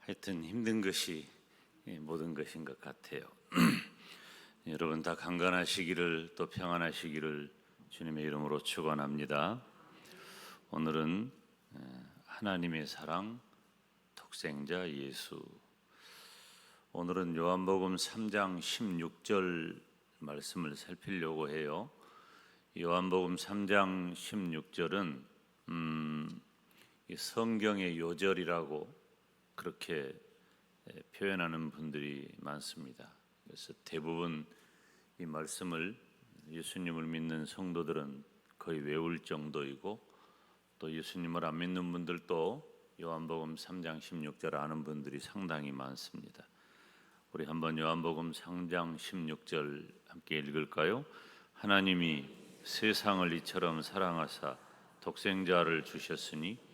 하여튼 힘든 것이 모든 것인 것 같아요. 여러분 다 강건하시기를 또 평안하시기를 주님의 이름으로 축원합니다. 오늘은 하나님의 사랑 독생자 예수. 오늘은 요한복음 3장 16절 말씀을 살피려고 해요. 요한복음 3장 16절은 성경의 요절이라고 그렇게 표현하는 분들이 많습니다. 그래서 대부분 이 말씀을 예수님을 믿는 성도들은 거의 외울 정도이고, 또 예수님을 안 믿는 분들도 요한복음 3장 16절 아는 분들이 상당히 많습니다. 우리 한번 요한복음 3장 16절 함께 읽을까요? 하나님이 세상을 이처럼 사랑하사 독생자를 주셨으니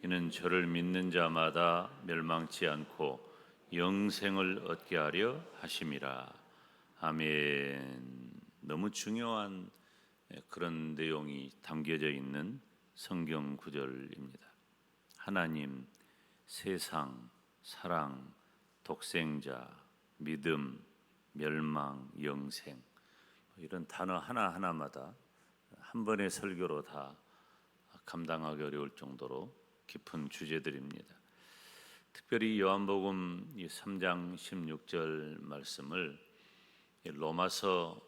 이는 저를 믿는 자마다 멸망치 않고 영생을 얻게 하려 하심이라. 아멘. 너무 중요한 그런 내용이 담겨져 있는 성경 구절입니다. 하나님, 세상, 사랑, 독생자, 믿음, 멸망, 영생, 이런 단어 하나하나마다 한 번의 설교로 다 감당하기 어려울 정도로 깊은 주제들입니다. 특별히 요한복음 3장 16절 말씀을 로마서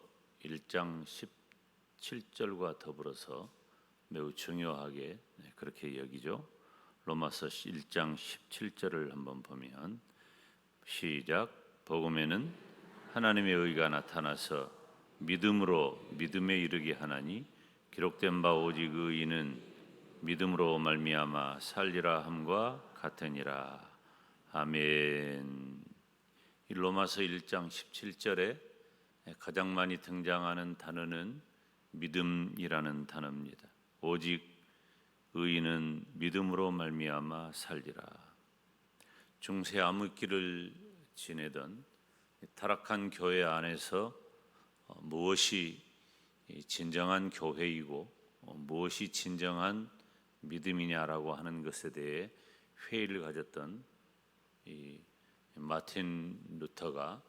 1장 17절과 더불어서 매우 중요하게 그렇게 여기죠. 로마서 1장 17절을 한번 보면 시작. 복음에는 하나님의 의가 나타나서 믿음으로 믿음에 이르게 하나니 기록된 바 오직 의인은 믿음으로 말미암아 살리라 함과 같으니라. 아멘. 로마서 1장 17절에 가장 많이 등장하는 단어는 믿음이라는 단어입니다. 오직 의인은 믿음으로 말미암아 살리라. 중세 암흑기를 지내던 타락한 교회 안에서 무엇이 진정한 교회이고 무엇이 진정한 믿음이냐라고 하는 것에 대해 회의를 가졌던 이 마틴 루터가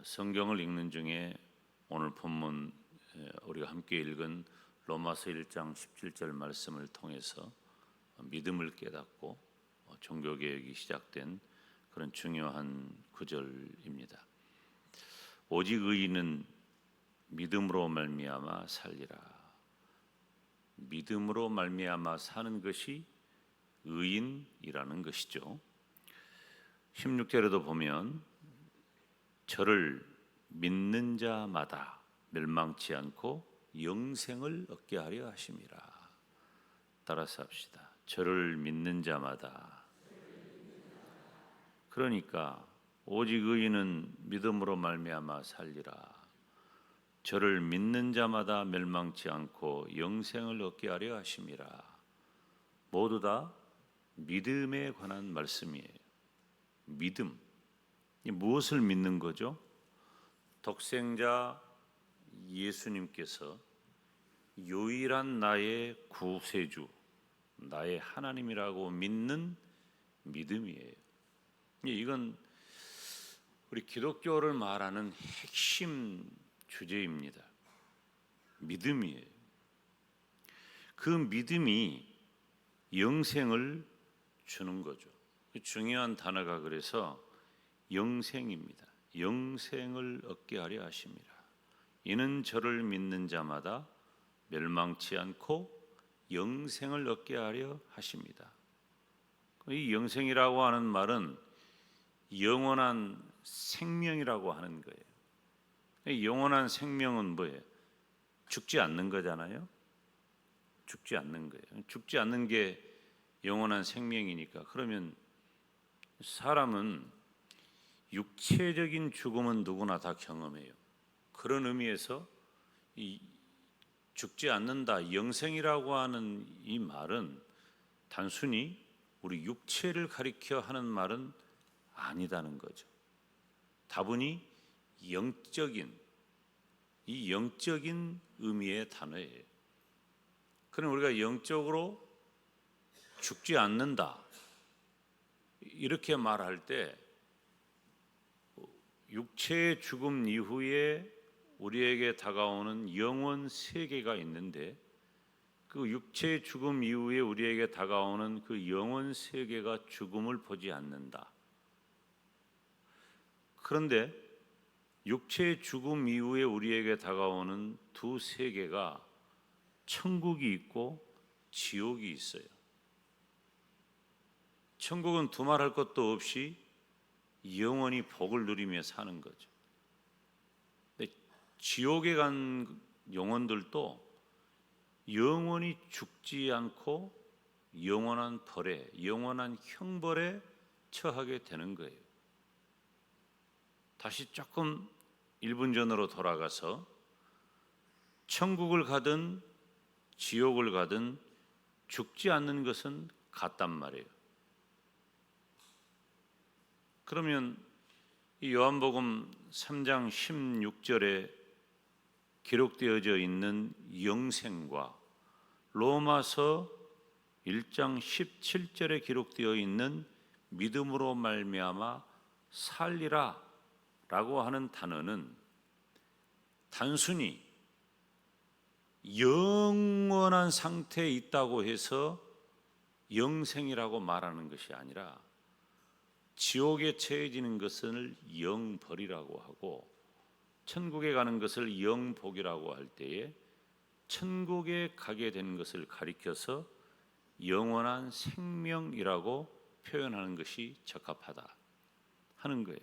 성경을 읽는 중에 오늘 본문 우리가 함께 읽은 로마서 1장 17절 말씀을 통해서 믿음을 깨닫고 종교개혁이 시작된 그런 중요한 구절입니다. 오직 의인은 믿음으로 말미암아 살리라. 믿음으로 말미암아 사는 것이 의인이라는 것이죠. 16절에도 보면 저를 믿는 자마다 멸망치 않고 영생을 얻게 하려 하심이라. 따라서 합시다. 저를 믿는 자마다. 그러니까 오직 의인은 믿음으로 말미암아 살리라. 저를 믿는 자마다 멸망치 않고 영생을 얻게 하려 하심이라. 모두 다 믿음에 관한 말씀이에요. 믿음. 무엇을 믿는 거죠? 독생자 예수님께서 유일한 나의 구세주, 나의 하나님이라고 믿는 믿음이에요. 이건 우리 기독교를 말하는 핵심 주제입니다. 믿음이에요. 그 믿음이 영생을 주는 거죠. 중요한 단어가 그래서 영생입니다. 영생을 얻게 하려 하심이라. 이는 저를 믿는 자마다 멸망치 않고 영생을 얻게 하려 하십니다. 이 영생이라고 하는 말은 영원한 생명이라고 하는 거예요. 영원한 생명은 뭐예요? 죽지 않는 거잖아요. 죽지 않는 거예요. 죽지 않는 게 영원한 생명이니까. 그러면 사람은 육체적인 죽음은 누구나 다 경험해요. 그런 의미에서 이 죽지 않는다, 영생이라고 하는 이 말은 단순히 우리 육체를 가리켜 하는 말은 아니다는 거죠. 다분히 이 영적인 의미의 단어예요. 그럼 우리가 영적으로 죽지 않는다, 이렇게 말할 때 육체의 죽음 이후에 우리에게 다가오는 영원 세계가 있는데 그 육체의 죽음 이후에 우리에게 다가오는 그 영원 세계가 죽음을 보지 않는다. 그런데 육체의 죽음 이후에 우리에게 다가오는 두 세계가 천국이 있고 지옥이 있어요. 천국은 두말할 것도 없이 영원히 복을 누리며 사는 거죠. 근데 지옥에 간 영혼들도 영원히 죽지 않고 영원한 벌에, 영원한 형벌에 처하게 되는 거예요. 다시 조금 1분 전으로 돌아가서 천국을 가든 지옥을 가든 죽지 않는 것은 같단 말이에요. 그러면 이 요한복음 3장 16절에 기록되어져 있는 영생과 로마서 1장 17절에 기록되어 있는 믿음으로 말미암아 살리라 라고 하는 단어는 단순히 영원한 상태에 있다고 해서 영생이라고 말하는 것이 아니라 지옥에 처해지는 것을 영벌이라고 하고 천국에 가는 것을 영복이라고 할 때에 천국에 가게 되는 것을 가리켜서 영원한 생명이라고 표현하는 것이 적합하다 하는 거예요.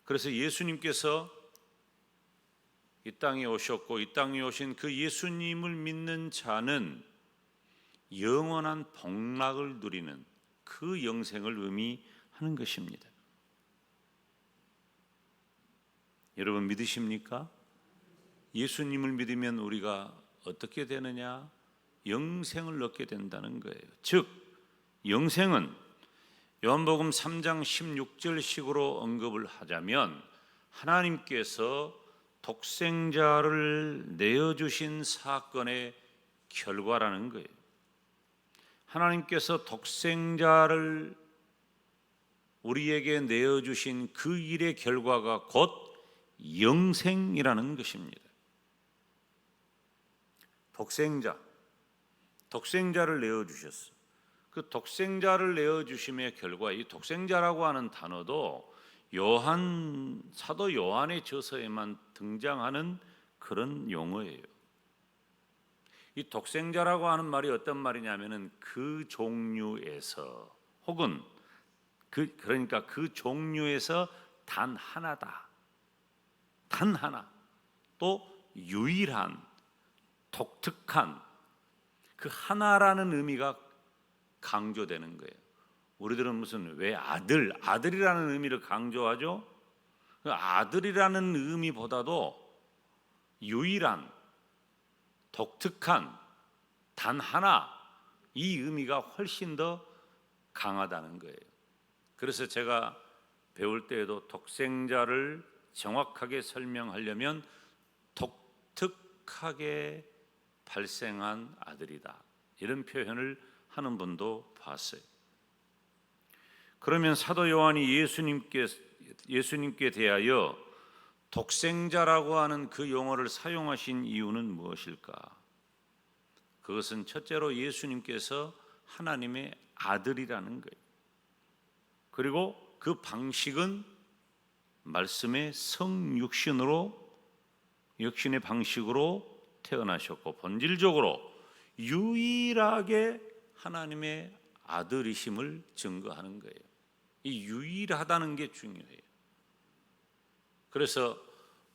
그래서 예수님께서 이 땅에 오셨고 이 땅에 오신 그 예수님을 믿는 자는 영원한 복락을 누리는 그 영생을 의미하는 것입니다. 여러분 믿으십니까? 예수님을 믿으면 우리가 어떻게 되느냐? 영생을 얻게 된다는 거예요. 즉 영생은 요한복음 3장 16절식으로 언급을 하자면 하나님께서 독생자를 내어주신 사건의 결과라는 거예요. 하나님께서 독생자를 우리에게 내어주신 그 일의 결과가 곧 영생이라는 것입니다. 독생자를 내어주셨어. 그 독생자를 내어주심의 결과, 이 독생자라고 하는 단어도 사도 요한의 저서에만 등장하는 그런 용어예요. 이 독생자라고 하는 말이 어떤 말이냐면은 그 종류에서 혹은 그러니까 그 종류에서 단 하나다. 단 하나. 또 유일한, 독특한 그 하나라는 의미가 강조되는 거예요. 우리들은 무슨 왜 아들이라는 의미를 강조하죠? 그 아들이라는 의미보다도 유일한, 독특한, 단 하나 이 의미가 훨씬 더 강하다는 거예요. 그래서 제가 배울 때에도 독생자를 정확하게 설명하려면 독특하게 발생한 아들이다 이런 표현을 하는 분도 봤어요. 그러면 사도 요한이 예수님께 대하여 독생자라고 하는 그 용어를 사용하신 이유는 무엇일까? 그것은 첫째로 예수님께서 하나님의 아들이라는 거예요. 그리고 그 방식은 말씀의 성육신으로 육신의 방식으로 태어나셨고 본질적으로 유일하게 하나님의 아들이심을 증거하는 거예요. 이 유일하다는 게 중요해요. 그래서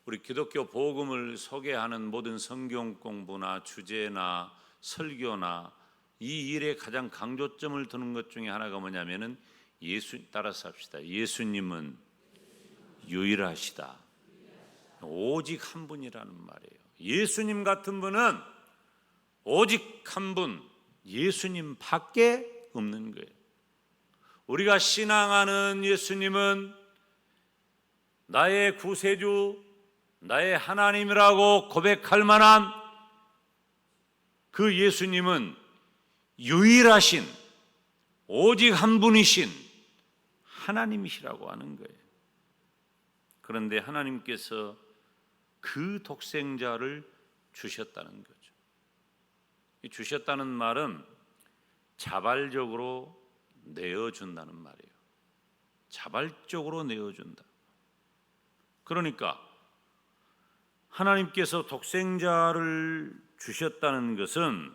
우리 기독교 복음을 소개하는 모든 성경 공부나 주제나 설교나 이 일에 가장 강조점을 두는 것 중에 하나가 뭐냐면은 따라서 합시다. 예수님은 유일하시다. 오직 한 분이라는 말이에요. 예수님 같은 분은 오직 한 분, 예수님밖에 없는 거예요. 우리가 신앙하는 예수님은 나의 구세주, 나의 하나님이라고 고백할 만한 그 예수님은 유일하신 오직 한 분이신 하나님이시라고 하는 거예요. 그런데 하나님께서 그 독생자를 주셨다는 거죠. 주셨다는 말은 자발적으로 내어준다는 말이에요. 자발적으로 내어준다. 그러니까 하나님께서 독생자를 주셨다는 것은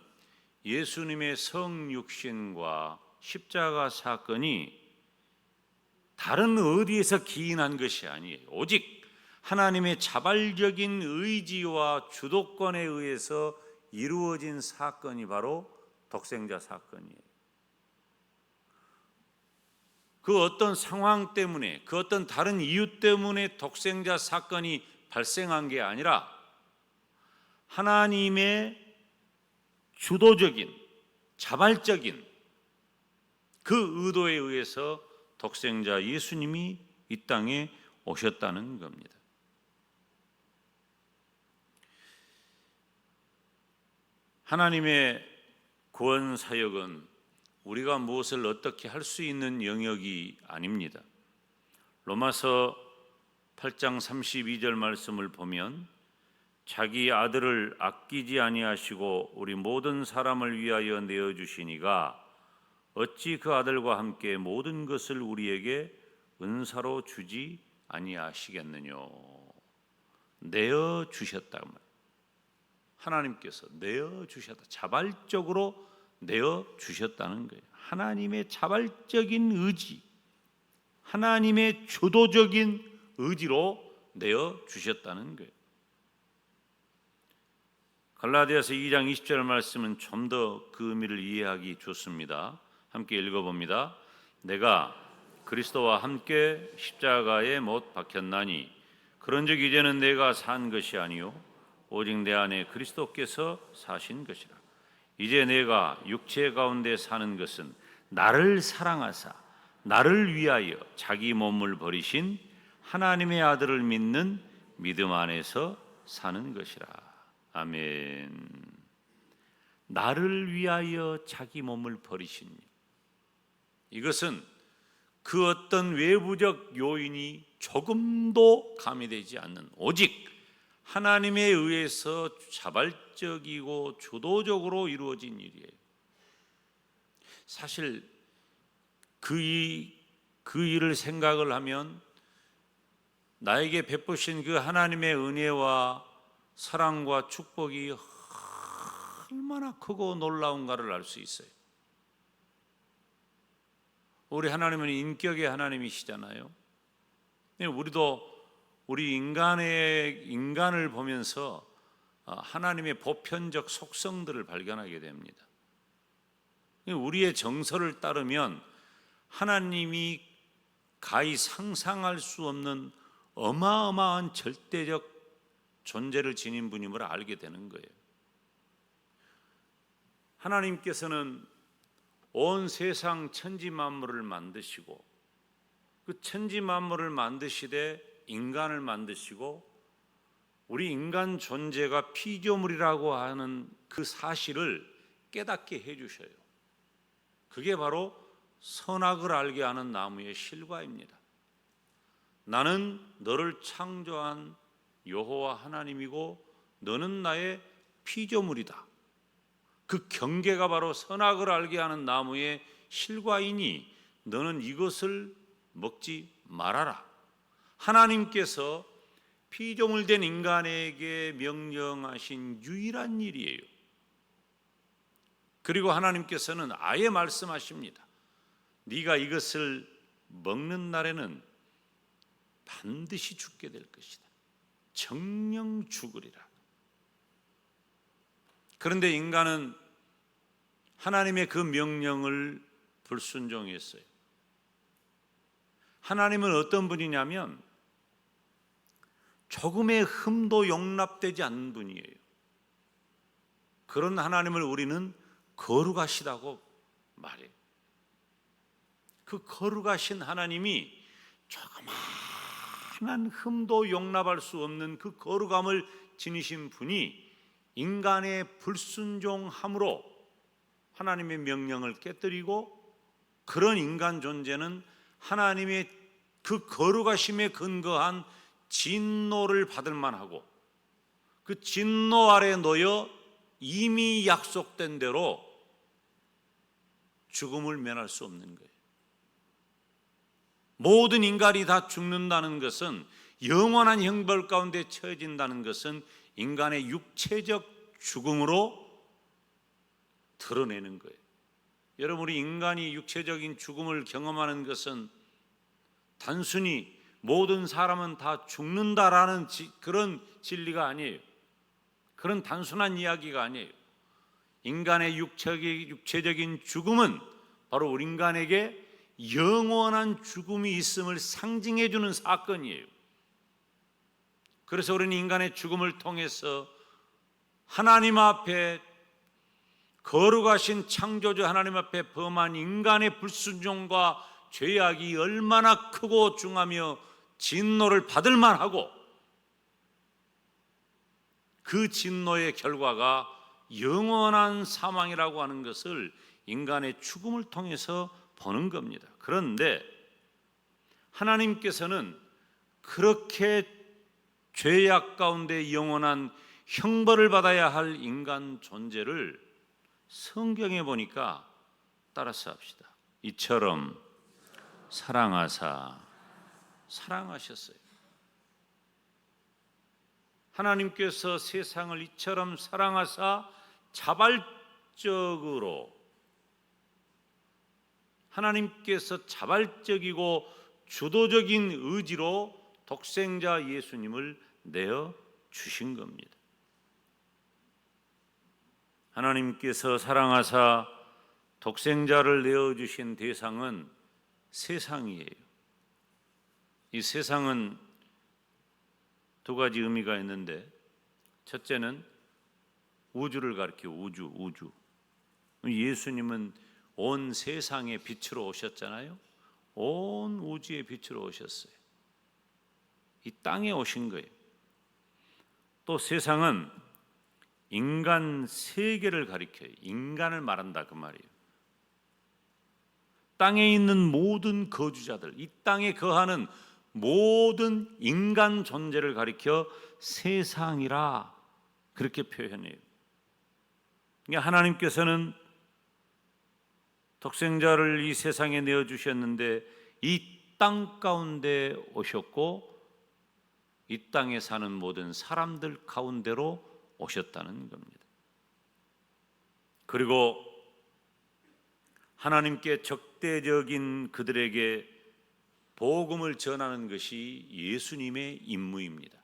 예수님의 성육신과 십자가 사건이 다른 어디에서 기인한 것이 아니에요. 오직 하나님의 자발적인 의지와 주도권에 의해서 이루어진 사건이 바로 독생자 사건이에요. 그 어떤 상황 때문에, 그 어떤 다른 이유 때문에 독생자 사건이 발생한 게 아니라 하나님의 주도적인, 자발적인 그 의도에 의해서 독생자 예수님이 이 땅에 오셨다는 겁니다. 하나님의 구원 사역은 우리가 무엇을 어떻게 할 수 있는 영역이 아닙니다. 로마서 8장 32절 말씀을 보면 자기 아들을 아끼지 아니하시고 우리 모든 사람을 위하여 내어 주시니가 어찌 그 아들과 함께 모든 것을 우리에게 은사로 주지 아니하시겠느뇨. 내어 주셨다고 말이에요. 하나님께서 내어 주셨다. 자발적으로 내어 주셨다는 거예요. 하나님의 자발적인 의지, 하나님의 주도적인 의지로 내어 주셨다는 거예요. 갈라디아서 2장 20절 말씀은 좀 더 그 의미를 이해하기 좋습니다. 함께 읽어봅니다. 내가 그리스도와 함께 십자가에 못 박혔나니 그런즉 이제는 내가 산 것이 아니요 오직 내 안에 그리스도께서 사신 것이라. 이제 내가 육체 가운데 사는 것은 나를 사랑하사 나를 위하여 자기 몸을 버리신 하나님의 아들을 믿는 믿음 안에서 사는 것이라. 아멘. 나를 위하여 자기 몸을 버리신 이것은 그 어떤 외부적 요인이 조금도 가미되지 않는 오직 하나님에 의해서 자발적이고 주도적으로 이루어진 일이에요. 사실 그 일을 생각을 하면 나에게 베푸신 그 하나님의 은혜와 사랑과 축복이 얼마나 크고 놀라운가를 알 수 있어요. 우리 하나님은 인격의 하나님이시잖아요. 우리도 우리 인간을 보면서 하나님의 보편적 속성들을 발견하게 됩니다. 우리의 정서를 따르면 하나님이 가히 상상할 수 없는 어마어마한 절대적 존재를 지닌 분임을 알게 되는 거예요. 하나님께서는 온 세상 천지 만물을 만드시고 그 천지 만물을 만드시되 인간을 만드시고 우리 인간 존재가 피조물이라고 하는 그 사실을 깨닫게 해주셔요. 그게 바로 선악을 알게 하는 나무의 실과입니다. 나는 너를 창조한 여호와 하나님이고 너는 나의 피조물이다. 그 경계가 바로 선악을 알게 하는 나무의 실과이니 너는 이것을 먹지 말아라. 하나님께서 피조물 된 인간에게 명령하신 유일한 일이에요. 그리고 하나님께서는 아예 말씀하십니다. 네가 이것을 먹는 날에는 반드시 죽게 될 것이다. 정녕 죽으리라. 그런데 인간은 하나님의 그 명령을 불순종했어요. 하나님은 어떤 분이냐면 조금의 흠도 용납되지 않는 분이에요. 그런 하나님을 우리는 거룩하시다고 말해요. 그 거룩하신 하나님이 조그마한 흠도 용납할 수 없는 그 거룩함을 지니신 분이 인간의 불순종함으로 하나님의 명령을 깨뜨리고 그런 인간 존재는 하나님의 그 거룩하심에 근거한 진노를 받을 만하고 그 진노 아래 놓여 이미 약속된 대로 죽음을 면할 수 없는 거예요. 모든 인간이 다 죽는다는 것은, 영원한 형벌 가운데 처해진다는 것은 인간의 육체적 죽음으로 드러내는 거예요. 여러분, 우리 인간이 육체적인 죽음을 경험하는 것은 단순히 모든 사람은 다 죽는다라는 그런 진리가 아니에요. 그런 단순한 이야기가 아니에요. 인간의 육체적인 죽음은 바로 우리 인간에게 영원한 죽음이 있음을 상징해 주는 사건이에요. 그래서 우리는 인간의 죽음을 통해서 하나님 앞에, 거룩하신 창조주 하나님 앞에 범한 인간의 불순종과 죄악이 얼마나 크고 중하며 진노를 받을 만하고, 그 진노의 결과가 영원한 사망이라고 하는 것을 인간의 죽음을 통해서 보는 겁니다. 그런데 하나님께서는 그렇게 죄악 가운데 영원한 형벌을 받아야 할 인간 존재를 성경에 보니까 따라서 합시다. 이처럼 사랑하셨어요. 하나님께서 세상을 이처럼 사랑하사 하나님께서 자발적이고 주도적인 의지로 독생자 예수님을 내어 주신 겁니다. 하나님께서 사랑하사 독생자를 내어 주신 대상은 세상이에요. 이 세상은 두 가지 의미가 있는데, 첫째는 우주를 가리켜 우주. 예수님은 온 세상의 빛으로 오셨잖아요. 온 우주의 빛으로 오셨어요. 이 땅에 오신 거예요. 또 세상은 인간 세계를 가리켜요. 인간을 말한다 그 말이에요. 땅에 있는 모든 거주자들, 이 땅에 거하는 모든 인간 존재를 가리켜 세상이라 그렇게 표현해요. 그러니까 하나님께서는 독생자를 이 세상에 내어주셨는데 이 땅 가운데 오셨고 이 땅에 사는 모든 사람들 가운데로 오셨다는 겁니다. 그리고 하나님께 적대적인 그들에게 복음을 전하는 것이 예수님의 임무입니다.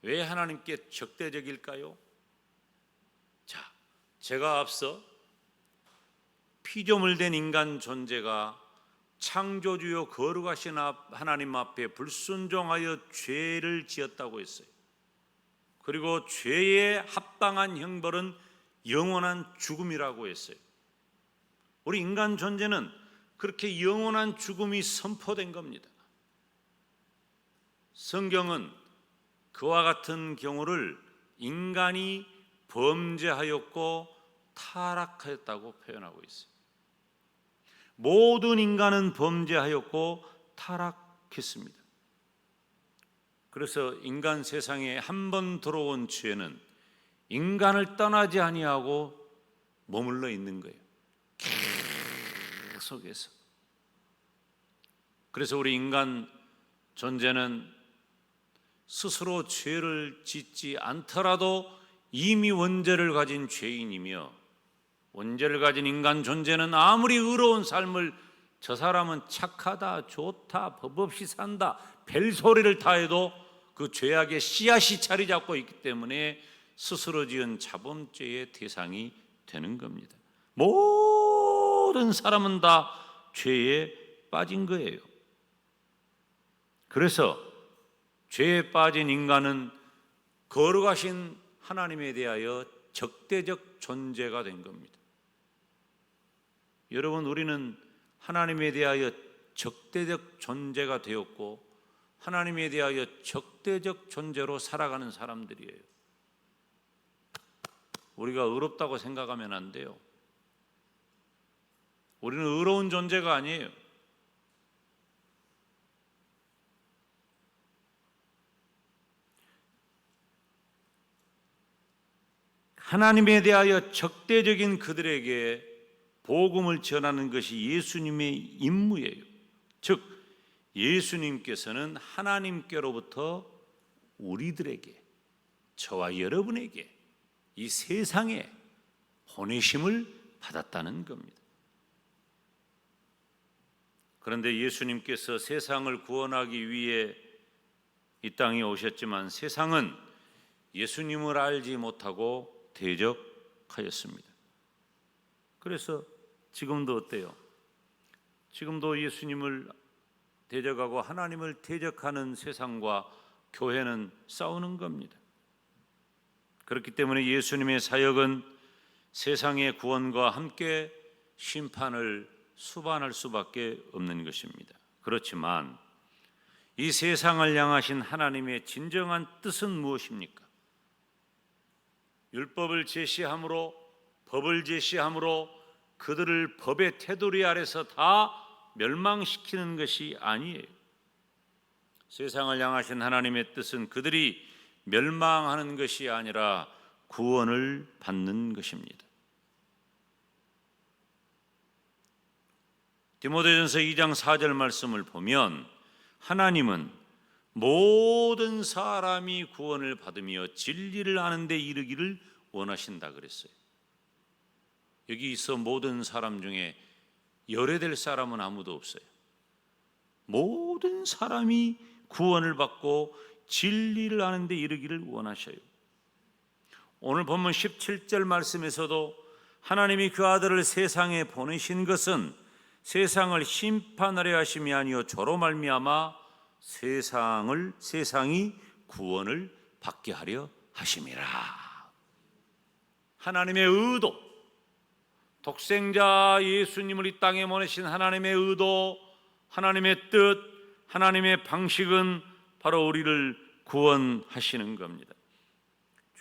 왜 하나님께 적대적일까요? 자, 제가 앞서 피조물 된 인간 존재가 창조주요 거룩하신 하나님 앞에 불순종하여 죄를 지었다고 했어요. 그리고 죄에 합당한 형벌은 영원한 죽음이라고 했어요. 우리 인간 존재는 그렇게 영원한 죽음이 선포된 겁니다. 성경은 그와 같은 경우를 인간이 범죄하였고 타락하였다고 표현하고 있어요. 모든 인간은 범죄하였고 타락했습니다. 그래서 인간 세상에 한 번 들어온 죄는 인간을 떠나지 아니하고 머물러 있는 거예요. 계속해서. 그래서 우리 인간 존재는 스스로 죄를 짓지 않더라도 이미 원죄를 가진 죄인이며, 원죄를 가진 인간 존재는 아무리 의로운 삶을, 저 사람은 착하다, 좋다, 법 없이 산다, 벨소리를 다 해도 그 죄악의 씨앗이 자리 잡고 있기 때문에 스스로 지은 자범죄의 대상이 되는 겁니다. 모든 사람은 다 죄에 빠진 거예요. 그래서 죄에 빠진 인간은 거룩하신 하나님에 대하여 적대적 존재가 된 겁니다. 여러분, 우리는 하나님에 대하여 적대적 존재가 되었고 하나님에 대하여 적대적 존재로 살아가는 사람들이에요. 우리가 의롭다고 생각하면 안 돼요. 우리는 의로운 존재가 아니에요. 하나님에 대하여 적대적인 그들에게 복음을 전하는 것이 예수님의 임무예요. 즉 예수님께서는 하나님께로부터 우리들에게, 저와 여러분에게, 이 세상에 보내심을 받았다는 겁니다. 그런데 예수님께서 세상을 구원하기 위해 이 땅에 오셨지만 세상은 예수님을 알지 못하고 대적하였습니다. 그래서 지금도 어때요? 지금도 예수님을 대적하고 하나님을 대적하는 세상과 교회는 싸우는 겁니다. 그렇기 때문에 예수님의 사역은 세상의 구원과 함께 심판을 수반할 수밖에 없는 것입니다. 그렇지만 이 세상을 향하신 하나님의 진정한 뜻은 무엇입니까? 율법을 제시함으로, 법을 제시함으로 그들을 법의 테두리 아래서 다 멸망시키는 것이 아니에요. 세상을 향하신 하나님의 뜻은 그들이 멸망하는 것이 아니라 구원을 받는 것입니다. 디모데전서 2장 4절 말씀을 보면 하나님은 모든 사람이 구원을 받으며 진리를 아는 데 이르기를 원하신다 그랬어요. 여기 있어 모든 사람 중에 열애될 사람은 아무도 없어요. 모든 사람이 구원을 받고 진리를 아는 데 이르기를 원하셔요. 오늘 본문 17절 말씀에서도 하나님이 그 아들을 세상에 보내신 것은 세상을 심판하려 하심이 아니요 저로 말미암아 세상이 구원을 받게 하려 하심이라. 하나님의 의도, 독생자 예수님을 이 땅에 보내신 하나님의 의도, 하나님의 뜻, 하나님의 방식은 바로 우리를 구원하시는 겁니다.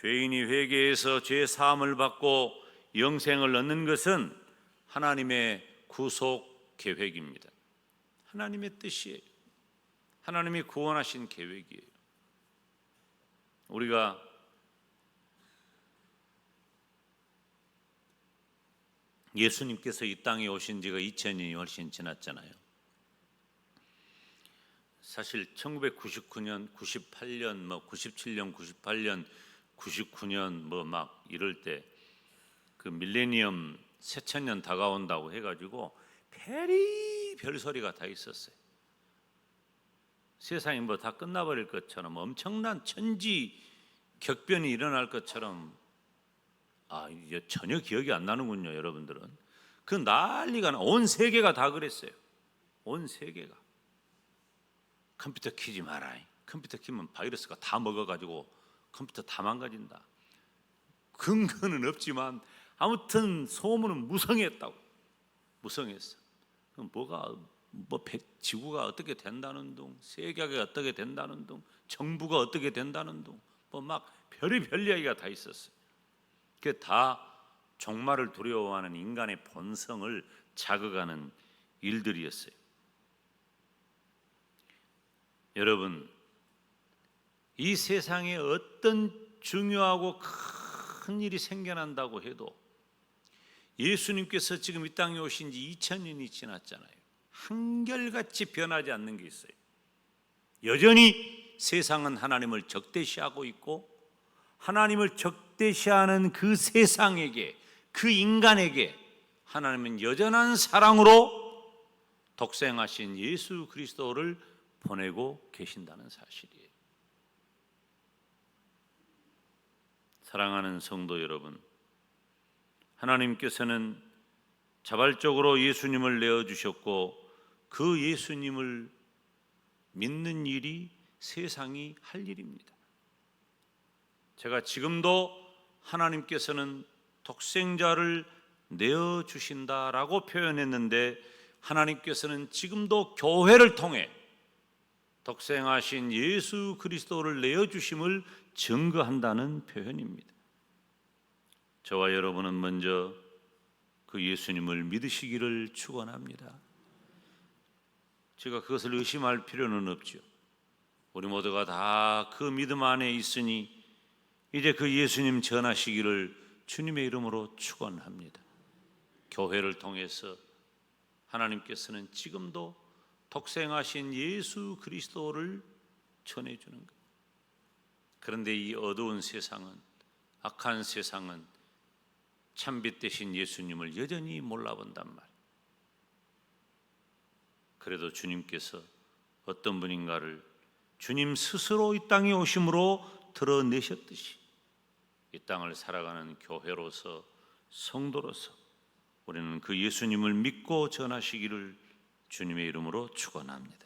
죄인이 회개해서 죄 사함을 받고 영생을 얻는 것은 하나님의 구속 계획입니다. 하나님의 뜻이에요. 하나님이 구원하신 계획이에요. 우리가 예수님께서 이 땅에 오신 지가 2000년이 훨씬 지났잖아요. 사실 1999년, 98년, 97년, 98년, 99년 막 이럴 때 그 밀레니엄 새천년 다가온다고 해가지고 별소리가 다 있었어요. 세상이 다 끝나버릴 것처럼 엄청난 천지 격변이 일어날 것처럼 이제 전혀 기억이 안 나는군요, 여러분들은. 그 난리가 온 세계가 다 그랬어요. 온 세계가. 컴퓨터 키지 마라. 컴퓨터 키면 바이러스가 다 먹어가지고 컴퓨터 다 망가진다. 근거는 없지만 아무튼 소문은 무성했다고. 무성했어. 지구가 어떻게 된다는 둥, 세계가 어떻게 된다는 둥, 정부가 어떻게 된다는 둥, 막 별의별 이야기가 다 있었어요. 그게 다 종말을 두려워하는 인간의 본성을 자극하는 일들이었어요. 여러분, 이 세상에 어떤 중요하고 큰 일이 생겨난다고 해도 예수님께서 지금 이 땅에 오신 지 2000년이 지났잖아요. 한결같이 변하지 않는 게 있어요. 여전히 세상은 하나님을 적대시하고 있고 하나님을 적대시하는 그 세상에게, 그 인간에게 하나님은 여전한 사랑으로 독생하신 예수 그리스도를 보내고 계신다는 사실이에요. 사랑하는 성도 여러분, 하나님께서는 자발적으로 예수님을 내어주셨고 그 예수님을 믿는 일이 세상이 할 일입니다. 제가 지금도 하나님께서는 독생자를 내어주신다라고 표현했는데 하나님께서는 지금도 교회를 통해 독생하신 예수 그리스도를 내어주심을 증거한다는 표현입니다. 저와 여러분은 먼저 그 예수님을 믿으시기를 축원합니다. 제가 그것을 의심할 필요는 없죠. 우리 모두가 다 그 믿음 안에 있으니 이제 그 예수님 전하시기를 주님의 이름으로 축원합니다. 교회를 통해서 하나님께서는 지금도 독생하신 예수 그리스도를 전해주는 것. 그런데 이 어두운 세상은, 악한 세상은 참빛 되신 예수님을 여전히 몰라본단 말이에요. 그래도 주님께서 어떤 분인가를 주님 스스로 이 땅에 오심으로 드러내셨듯이 이 땅을 살아가는 교회로서, 성도로서 우리는 그 예수님을 믿고 전하시기를 주님의 이름으로 축원합니다.